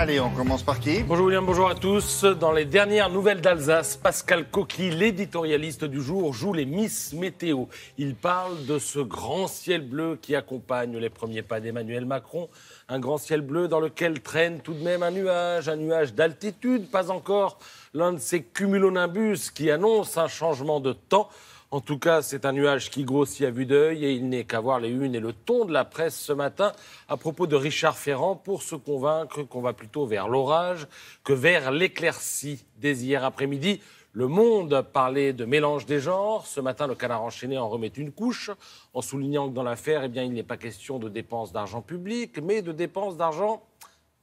Allez, on commence par qui? Bonjour William, bonjour à tous. Dans les dernières nouvelles d'Alsace, Pascal Coquille, l'éditorialiste du jour, joue les Miss Météo. Il parle de ce grand ciel bleu qui accompagne les premiers pas d'Emmanuel Macron. Un grand ciel bleu dans lequel traîne tout de même un nuage d'altitude, pas encore l'un de ces cumulonimbus qui annonce un changement de temps. En tout cas, c'est un nuage qui grossit à vue d'œil et il n'est qu'à voir les unes et le ton de la presse ce matin à propos de Richard Ferrand pour se convaincre qu'on va plutôt vers l'orage que vers l'éclaircie. Dès hier après-midi, Le Monde parlait de mélange des genres. Ce matin, le Canard enchaîné en remet une couche en soulignant que dans l'affaire, il n'est pas question de dépenses d'argent public, mais de dépenses d'argent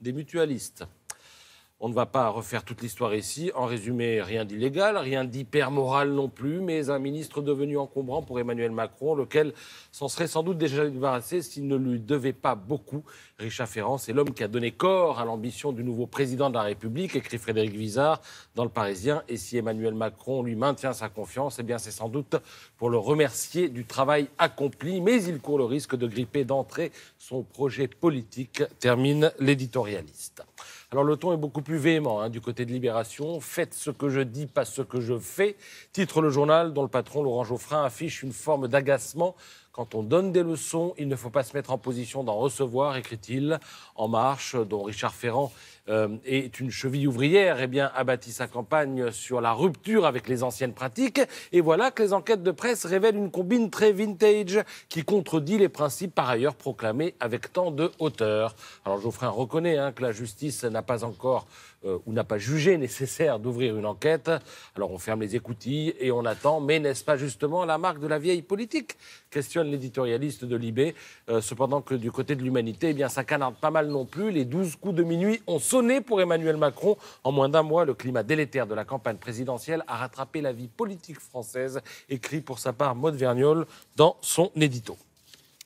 des mutualistes. On ne va pas refaire toute l'histoire ici. En résumé, rien d'illégal, rien d'hyper moral non plus, mais un ministre devenu encombrant pour Emmanuel Macron, lequel s'en serait sans doute déjà débarrassé s'il ne lui devait pas beaucoup. Richard Ferrand, c'est l'homme qui a donné corps à l'ambition du nouveau président de la République, écrit Frédéric Vizard dans Le Parisien. Et si Emmanuel Macron lui maintient sa confiance, c'est sans doute pour le remercier du travail accompli, mais il court le risque de gripper d'entrée son projet politique, termine l'éditorialiste. Alors le ton est beaucoup plus véhément du côté de Libération. Faites ce que je dis, pas ce que je fais. Titre le journal dont le patron Laurent Geoffrin affiche une forme d'agacement. Quand on donne des leçons, il ne faut pas se mettre en position d'en recevoir, écrit-il. En Marche, dont Richard Ferrand est une cheville ouvrière, a bâti sa campagne sur la rupture avec les anciennes pratiques. Et voilà que les enquêtes de presse révèlent une combine très vintage qui contredit les principes par ailleurs proclamés avec tant de hauteur. Alors Geoffrin reconnaît que la justice n'a pas encore ou n'a pas jugé nécessaire d'ouvrir une enquête. Alors on ferme les écoutilles et on attend. Mais n'est-ce pas justement la marque de la vieille politique ? Questionne l'éditorialiste de Libé. Cependant que du côté de l'humanité, ça canarde pas mal non plus. Les 12 coups de minuit ont sonné pour Emmanuel Macron. En moins d'un mois, le climat délétère de la campagne présidentielle a rattrapé la vie politique française, écrit pour sa part Maude Vergnol dans son édito.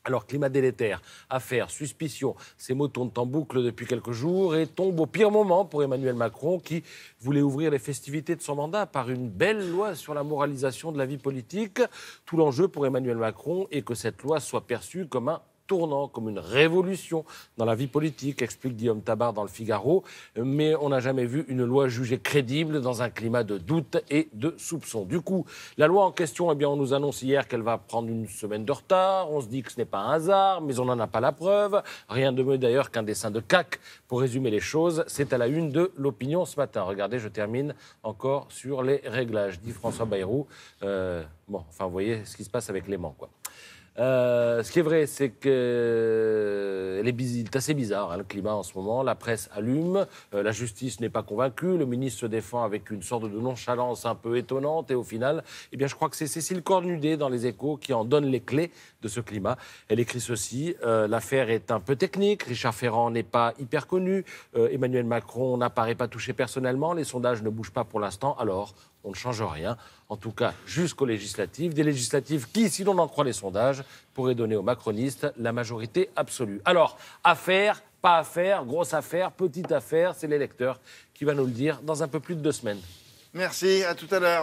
Alors, climat délétère, affaire, suspicion, ces mots tournent en boucle depuis quelques jours et tombent au pire moment pour Emmanuel Macron qui voulait ouvrir les festivités de son mandat par une belle loi sur la moralisation de la vie politique. Tout l'enjeu pour Emmanuel Macron est que cette loi soit perçue comme un tournant, comme une révolution dans la vie politique, explique Guillaume Tabar dans Le Figaro. Mais on n'a jamais vu une loi jugée crédible dans un climat de doute et de soupçon. Du coup, la loi en question, on nous annonce hier qu'elle va prendre une semaine de retard. On se dit que ce n'est pas un hasard, mais on n'en a pas la preuve. Rien de mieux d'ailleurs qu'un dessin de CAC pour résumer les choses. C'est à la une de l'Opinion ce matin. Regardez, je termine encore sur les réglages, dit François Bayrou. Vous voyez ce qui se passe avec l'aimant, quoi. Ce qui est vrai, c'est que c'est assez bizarre, le climat en ce moment. La presse allume, la justice n'est pas convaincue, le ministre se défend avec une sorte de nonchalance un peu étonnante. Et au final, je crois que c'est Cécile Cornudet dans Les Échos qui en donne les clés de ce climat. Elle écrit ceci, l'affaire est un peu technique, Richard Ferrand n'est pas hyper connu, Emmanuel Macron n'apparaît pas touché personnellement, les sondages ne bougent pas pour l'instant, alors on ne change rien, en tout cas jusqu'aux législatives. Des législatives qui, si l'on en croit les sondages, pourraient donner aux macronistes la majorité absolue. Alors, affaire, pas affaire, grosse affaire, petite affaire, c'est l'électeur qui va nous le dire dans un peu plus de 2 semaines. Merci, à tout à l'heure.